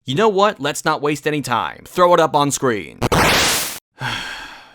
You know what? Let's not waste any time. Throw it up on screen.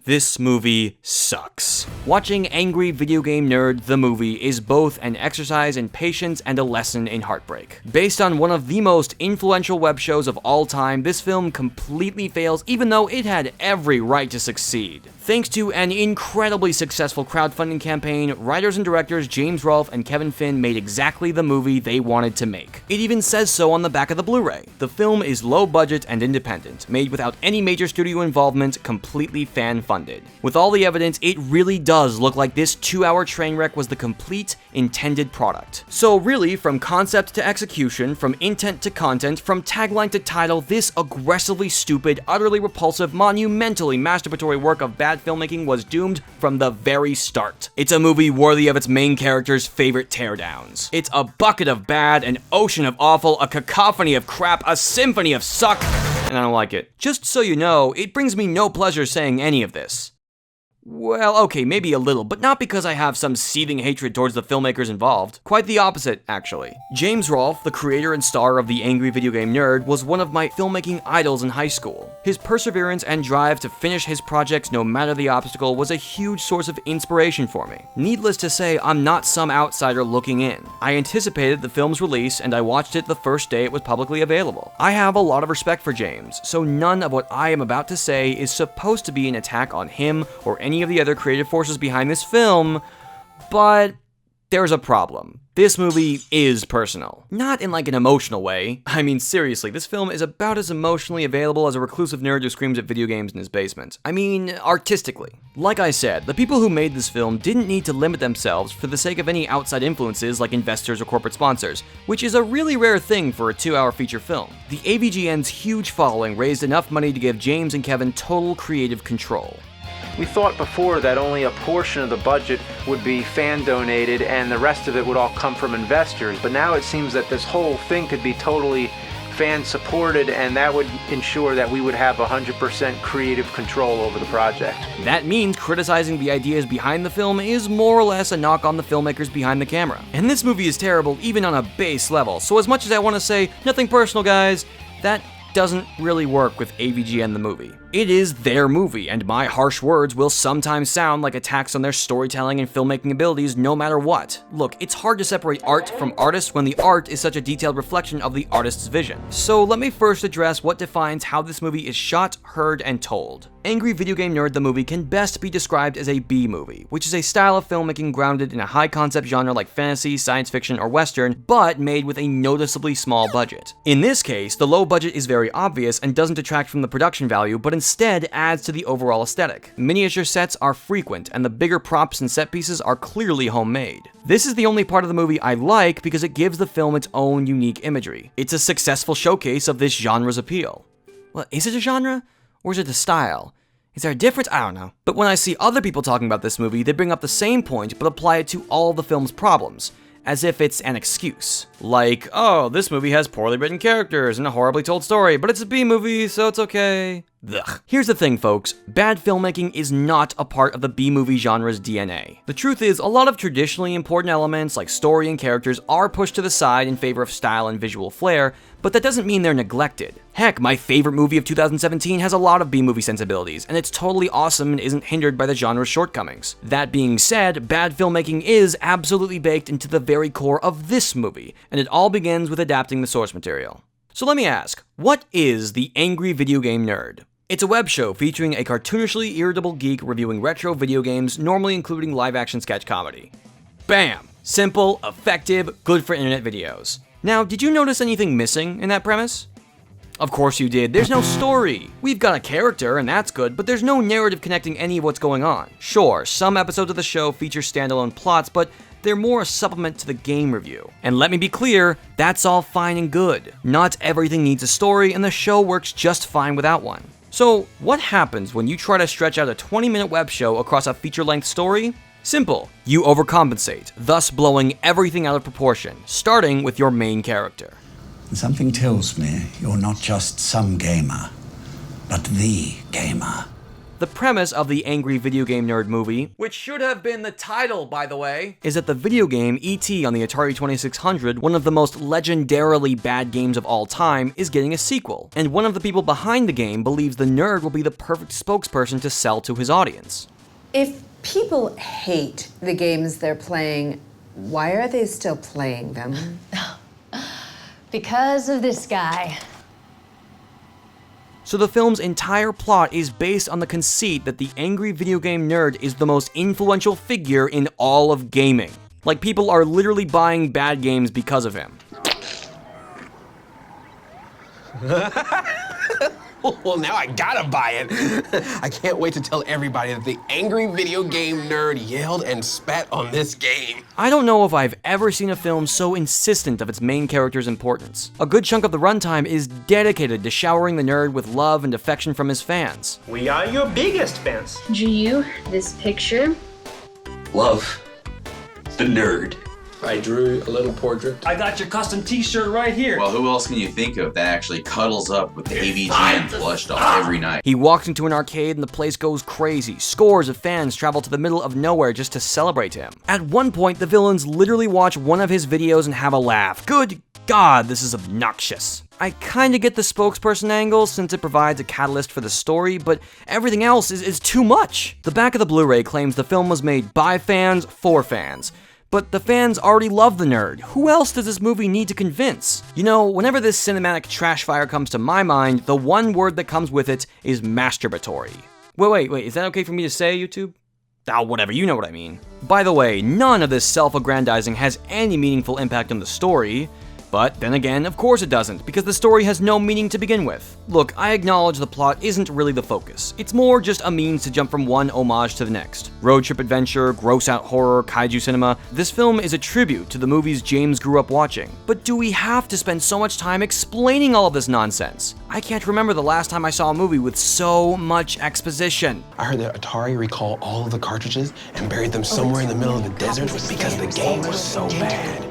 This movie sucks. Watching Angry Video Game Nerd the movie is both an exercise in patience and a lesson in heartbreak. Based on one of the most influential web shows of all time, this film completely fails even though it had every right to succeed. Thanks to an incredibly successful crowdfunding campaign, writers and directors James Rolfe and Kevin Finn made exactly the movie they wanted to make. It even says so on the back of the Blu-ray. The film is low budget and independent, made without any major studio involvement, completely fan-funded. With all the evidence, it really does look like this 2-hour train wreck was the complete intended product. So really, from concept to execution, from intent to content, from tagline to title, this aggressively stupid, utterly repulsive, monumentally masturbatory work of bad filmmaking was doomed from the very start. It's a movie worthy of its main character's favorite teardowns. It's a bucket of bad, an ocean of awful, a cacophony of crap, a symphony of suck, and I don't like it. Just so you know, it brings me no pleasure saying any of this. Well, okay, maybe a little, but not because I have some seething hatred towards the filmmakers involved. Quite the opposite, actually. James Rolfe, the creator and star of The Angry Video Game Nerd, was one of my filmmaking idols in high school. His perseverance and drive to finish his projects no matter the obstacle was a huge source of inspiration for me. Needless to say, I'm not some outsider looking in. I anticipated the film's release, and I watched it the first day it was publicly available. I have a lot of respect for James, so none of what I am about to say is supposed to be an attack on him or any of the other creative forces behind this film, but there's a problem. This movie is personal. Not in like an emotional way. I mean, seriously, this film is about as emotionally available as a reclusive nerd who screams at video games in his basement. I mean, artistically. Like I said, the people who made this film didn't need to limit themselves for the sake of any outside influences like investors or corporate sponsors, which is a really rare thing for a 2-hour feature film. The AVGN's huge following raised enough money to give James and Kevin total creative control. We thought before that only a portion of the budget would be fan donated and the rest of it would all come from investors, but now it seems that this whole thing could be totally fan supported, and that would ensure that we would have 100% creative control over the project. That means criticizing the ideas behind the film is more or less a knock on the filmmakers behind the camera. And this movie is terrible even on a base level, so as much as I want to say, nothing personal guys, that doesn't really work with AVGN the movie. It is their movie, and my harsh words will sometimes sound like attacks on their storytelling and filmmaking abilities no matter what. Look, it's hard to separate art from artist when the art is such a detailed reflection of the artist's vision. So let me first address what defines how this movie is shot, heard, and told. Angry Video Game Nerd the movie can best be described as a B-movie, which is a style of filmmaking grounded in a high-concept genre like fantasy, science fiction, or western, but made with a noticeably small budget. In this case, the low budget is very obvious and doesn't detract from the production value, but instead adds to the overall aesthetic. Miniature sets are frequent, and the bigger props and set pieces are clearly homemade. This is the only part of the movie I like because it gives the film its own unique imagery. It's a successful showcase of this genre's appeal. Well, is it a genre? Or is it a style? Is there a difference? I don't know. But when I see other people talking about this movie, they bring up the same point but apply it to all the film's problems, as if it's an excuse. Like, oh, this movie has poorly written characters and a horribly told story, but it's a B-movie, so it's okay. Ugh. Here's the thing, folks. Bad filmmaking is not a part of the B-movie genre's DNA. The truth is, a lot of traditionally important elements like story and characters are pushed to the side in favor of style and visual flair, but that doesn't mean they're neglected. Heck, my favorite movie of 2017 has a lot of B-movie sensibilities, and it's totally awesome and isn't hindered by the genre's shortcomings. That being said, bad filmmaking is absolutely baked into the very core of this movie, and it all begins with adapting the source material. So let me ask, what is The Angry Video Game Nerd? It's a web show featuring a cartoonishly irritable geek reviewing retro video games, normally including live-action sketch comedy. Bam! Simple, effective, good for internet videos. Now, did you notice anything missing in that premise? Of course you did. There's no story. We've got a character, and that's good, but there's no narrative connecting any of what's going on. Sure, some episodes of the show feature standalone plots, but they're more a supplement to the game review. And let me be clear, that's all fine and good. Not everything needs a story, and the show works just fine without one. So, what happens when you try to stretch out a 20-minute web show across a feature-length story? Simple. You overcompensate, thus blowing everything out of proportion, starting with your main character. Something tells me you're not just some gamer, but the gamer. The premise of the Angry Video Game Nerd movie, which should have been the title, by the way, is that the video game E.T. on the Atari 2600, one of the most legendarily bad games of all time, is getting a sequel. And one of the people behind the game believes the nerd will be the perfect spokesperson to sell to his audience. If people hate the games they're playing, why are they still playing them? Because of this guy. So the film's entire plot is based on the conceit that the angry video game nerd is the most influential figure in all of gaming. Like, people are literally buying bad games because of him. Well, now I gotta buy it. I can't wait to tell everybody that the angry video game nerd yelled and spat on this game. I don't know if I've ever seen a film so insistent of its main character's importance. A good chunk of the runtime is dedicated to showering the nerd with love and affection from his fans. We are your biggest fans. Drew you this picture. Love the nerd. I drew a little portrait. I got your custom t-shirt right here. Well, who else can you think of that actually cuddles up with the AVGN plush doll every night? He walks into an arcade and the place goes crazy. Scores of fans travel to the middle of nowhere just to celebrate him. At one point, the villains literally watch one of his videos and have a laugh. Good God, this is obnoxious. I kinda get the spokesperson angle since it provides a catalyst for the story, but everything else is too much. The back of the Blu-ray claims the film was made by fans for fans. But the fans already love the nerd. Who else does this movie need to convince? You know, whenever this cinematic trash fire comes to my mind, the one word that comes with it is masturbatory. Wait, is that okay for me to say, YouTube? Ah, whatever, you know what I mean. By the way, none of this self-aggrandizing has any meaningful impact on the story. But then again, of course it doesn't, because the story has no meaning to begin with. Look, I acknowledge the plot isn't really the focus. It's more just a means to jump from one homage to the next. Road trip adventure, gross-out horror, kaiju cinema. This film is a tribute to the movies James grew up watching. But do we have to spend so much time explaining all of this nonsense? I can't remember the last time I saw a movie with so much exposition. I heard that Atari recalled all of the cartridges and buried them somewhere in the middle of the desert because the game was so bad.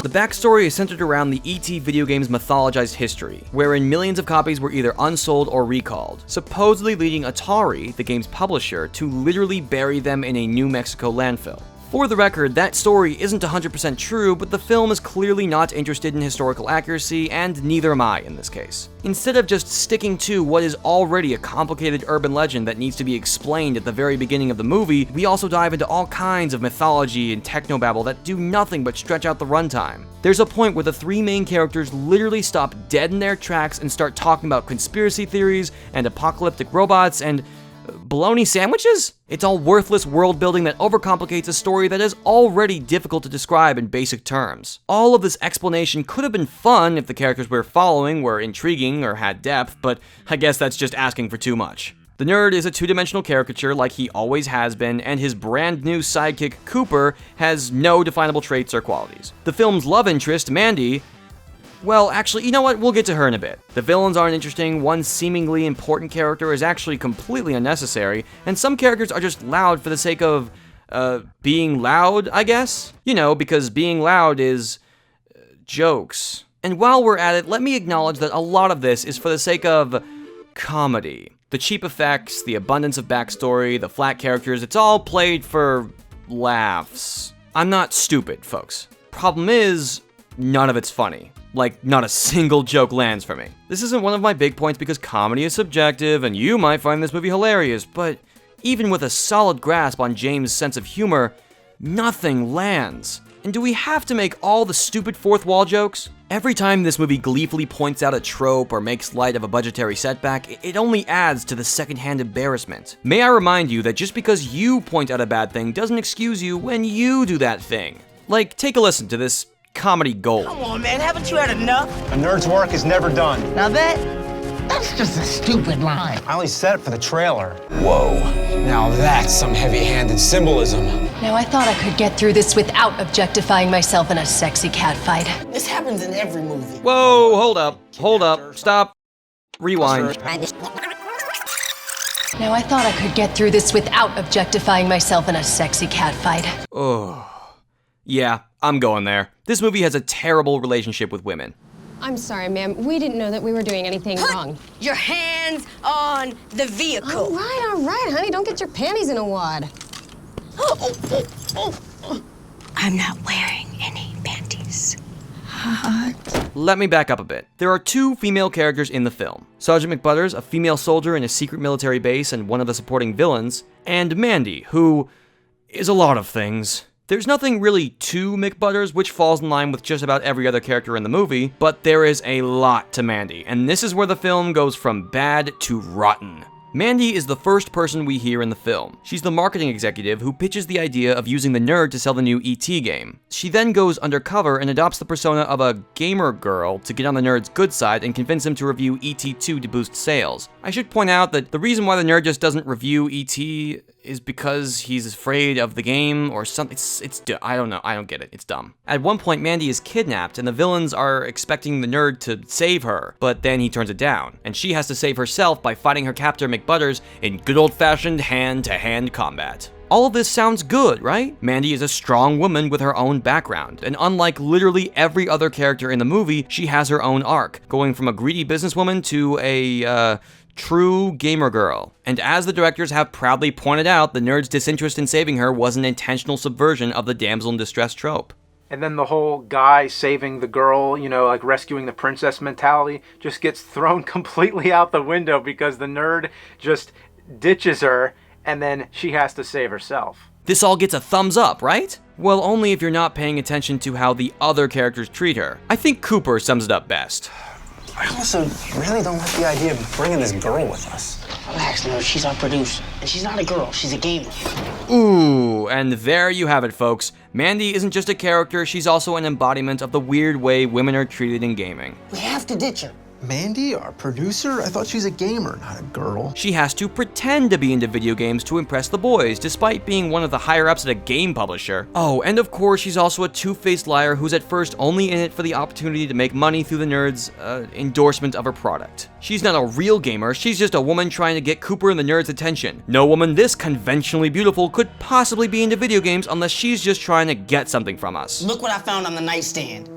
The backstory is centered around the E.T. video game's mythologized history, wherein millions of copies were either unsold or recalled, supposedly leading Atari, the game's publisher, to literally bury them in a New Mexico landfill. For the record, that story isn't 100% true, but the film is clearly not interested in historical accuracy, and neither am I in this case. Instead of just sticking to what is already a complicated urban legend that needs to be explained at the very beginning of the movie, we also dive into all kinds of mythology and technobabble that do nothing but stretch out the runtime. There's a point where the three main characters literally stop dead in their tracks and start talking about conspiracy theories and apocalyptic robots and bologna sandwiches? It's all worthless world building that overcomplicates a story that is already difficult to describe in basic terms. All of this explanation could have been fun if the characters we're following were intriguing or had depth, but I guess that's just asking for too much. The nerd is a two-dimensional caricature like he always has been, and his brand new sidekick, Cooper, has no definable traits or qualities. The film's love interest, Mandy, well, actually, you know what? We'll get to her in a bit. The villains aren't interesting, one seemingly important character is actually completely unnecessary, and some characters are just loud for the sake of, being loud, I guess? You know, because being loud is jokes. And while we're at it, let me acknowledge that a lot of this is for the sake of comedy. The cheap effects, the abundance of backstory, the flat characters, it's all played for laughs. I'm not stupid, folks. Problem is, none of it's funny. Like, not a single joke lands for me. This isn't one of my big points because comedy is subjective and you might find this movie hilarious, but even with a solid grasp on James' sense of humor, nothing lands. And do we have to make all the stupid fourth wall jokes? Every time this movie gleefully points out a trope or makes light of a budgetary setback, it only adds to the secondhand embarrassment. May I remind you that just because you point out a bad thing doesn't excuse you when you do that thing. Like, take a listen to this comedy gold. Come on, man, haven't you had enough? A nerd's work is never done. Now that's just a stupid line. I only said it for the trailer. Whoa. Now that's some heavy-handed symbolism. Now I thought I could get through this without objectifying myself in a sexy catfight. This happens in every movie. Whoa, hold up, stop, rewind. Now I thought I could get through this without objectifying myself in a sexy catfight. Oh, yeah, I'm going there. This movie has a terrible relationship with women. I'm sorry, ma'am. We didn't know that we were doing anything wrong. Your hands on the vehicle. All right, honey. Don't get your panties in a wad. I'm not wearing any panties. Let me back up a bit. There are two female characters in the film. Sergeant McButters, a female soldier in a secret military base and one of the supporting villains, and Mandy, who is a lot of things. There's nothing really to McButters, which falls in line with just about every other character in the movie, but there is a lot to Mandy, and this is where the film goes from bad to rotten. Mandy is the first person we hear in the film. She's the marketing executive who pitches the idea of using the nerd to sell the new E.T. game. She then goes undercover and adopts the persona of a gamer girl to get on the nerd's good side and convince him to review E.T. 2 to boost sales. I should point out that the reason why the nerd just doesn't review E.T. is because he's afraid of the game or something. I don't know. I don't get it. It's dumb. At one point, Mandy is kidnapped and the villains are expecting the nerd to save her, but then he turns it down, and she has to save herself by fighting her captor McButters in good old-fashioned hand-to-hand combat. All of this sounds good, right? Mandy is a strong woman with her own background, and unlike literally every other character in the movie, she has her own arc, going from a greedy businesswoman to a, true gamer girl. And as the directors have proudly pointed out, the nerd's disinterest in saving her was an intentional subversion of the damsel in distress trope. And then the whole guy saving the girl, like rescuing the princess mentality just gets thrown completely out the window because the nerd just ditches her and then she has to save herself. This all gets a thumbs up, right? Well, only if you're not paying attention to how the other characters treat her. I think Cooper sums it up best. I also really don't like the idea of bringing this girl with us. Relax, nerd. She's our producer. And she's not a girl. She's a gamer. Ooh, and there you have it, folks. Mandy isn't just a character, she's also an embodiment of the weird way women are treated in gaming. We have to ditch her. Mandy, our producer? I thought she's a gamer, not a girl. She has to pretend to be into video games to impress the boys, despite being one of the higher-ups at a game publisher. Oh, and of course, she's also a two-faced liar who's at first only in it for the opportunity to make money through the nerd's, endorsement of her product. She's not a real gamer, she's just a woman trying to get Cooper and the nerd's attention. No woman this conventionally beautiful could possibly be into video games unless she's just trying to get something from us. Look what I found on the nightstand.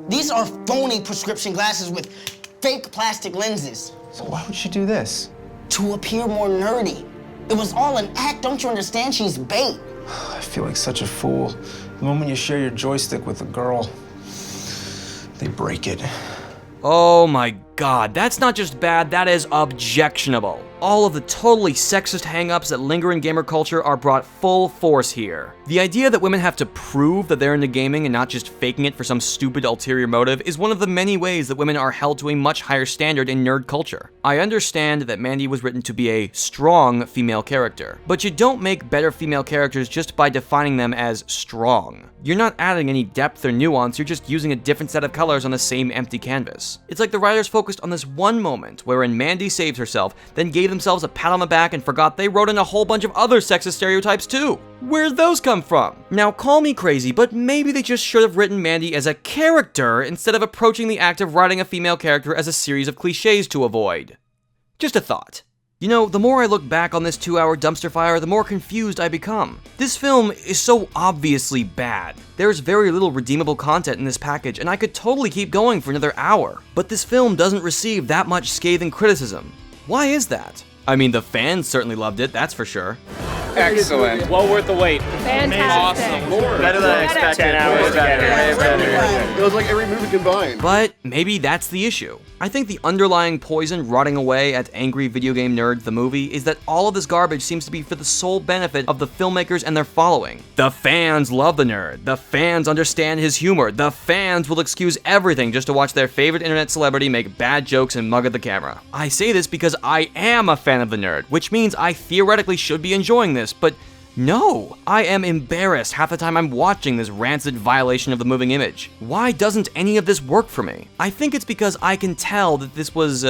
These are phony prescription glasses with fake plastic lenses. So why would she do this? To appear more nerdy. It was all an act, don't you understand? She's bait. I feel like such a fool. The moment you share your joystick with a girl, they break it. Oh my god, that's not just bad, that is objectionable. All of the totally sexist hang-ups that linger in gamer culture are brought full force here. The idea that women have to prove that they're into gaming and not just faking it for some stupid ulterior motive is one of the many ways that women are held to a much higher standard in nerd culture. I understand that Mandy was written to be a strong female character, but you don't make better female characters just by defining them as strong. You're not adding any depth or nuance, you're just using a different set of colors on the same empty canvas. It's like the writers focused on this one moment wherein Mandy saves herself, then gave themselves a pat on the back and forgot they wrote in a whole bunch of other sexist stereotypes too. Where'd those come from? Now call me crazy, but maybe they just should have written Mandy as a character instead of approaching the act of writing a female character as a series of cliches to avoid. Just a thought. You know, the more I look back on this 2-hour dumpster fire, the more confused I become. This film is so obviously bad. There's very little redeemable content in this package, and I could totally keep going for another hour. But this film doesn't receive that much scathing criticism. Why is that? I mean, the fans certainly loved it, that's for sure. Excellent. Well worth the wait. Fantastic. Awesome. Better than I expected. 10 hours better. It was like every movie combined. But maybe that's the issue. I think the underlying poison rotting away at Angry Video Game Nerds the movie is that all of this garbage seems to be for the sole benefit of the filmmakers and their following. The fans love the nerd. The fans understand his humor. The fans will excuse everything just to watch their favorite internet celebrity make bad jokes and mug at the camera. I say this because I am a fan of the nerd, which means I theoretically should be enjoying this, but no, I am embarrassed half the time I'm watching this rancid violation of the moving image. Why doesn't any of this work for me? I think it's because I can tell that this was,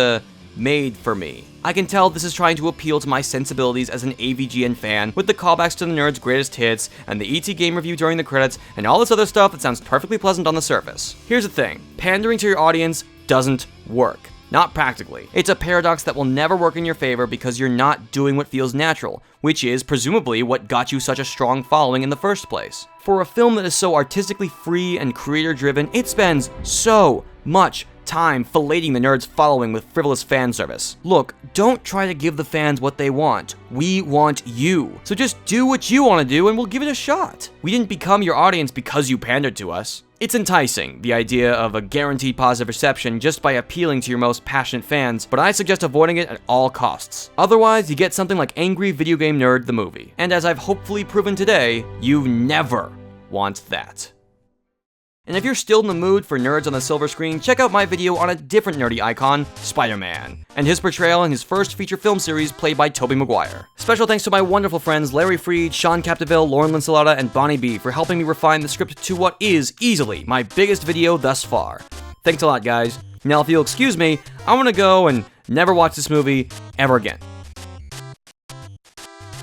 made for me. I can tell this is trying to appeal to my sensibilities as an AVGN fan with the callbacks to the nerd's greatest hits and the ET game review during the credits and all this other stuff that sounds perfectly pleasant on the surface. Here's the thing, pandering to your audience doesn't work. Not practically. It's a paradox that will never work in your favor because you're not doing what feels natural, which is presumably what got you such a strong following in the first place. For a film that is so artistically free and creator-driven, it spends so much time filleting the nerds' following with frivolous fan service. Look, don't try to give the fans what they want. We want you. So just do what you want to do and we'll give it a shot. We didn't become your audience because you pandered to us. It's enticing, the idea of a guaranteed positive reception just by appealing to your most passionate fans, but I suggest avoiding it at all costs. Otherwise, you get something like Angry Video Game Nerd the movie. And as I've hopefully proven today, you never want that. And if you're still in the mood for nerds on the silver screen, check out my video on a different nerdy icon, Spider-Man, and his portrayal in his first feature film series played by Tobey Maguire. Special thanks to my wonderful friends Larry Freed, Sean Capdeville, Lauren Linsalata, and Bonnie B for helping me refine the script to what is easily my biggest video thus far. Thanks a lot, guys. Now, if you'll excuse me, I want to go and never watch this movie ever again.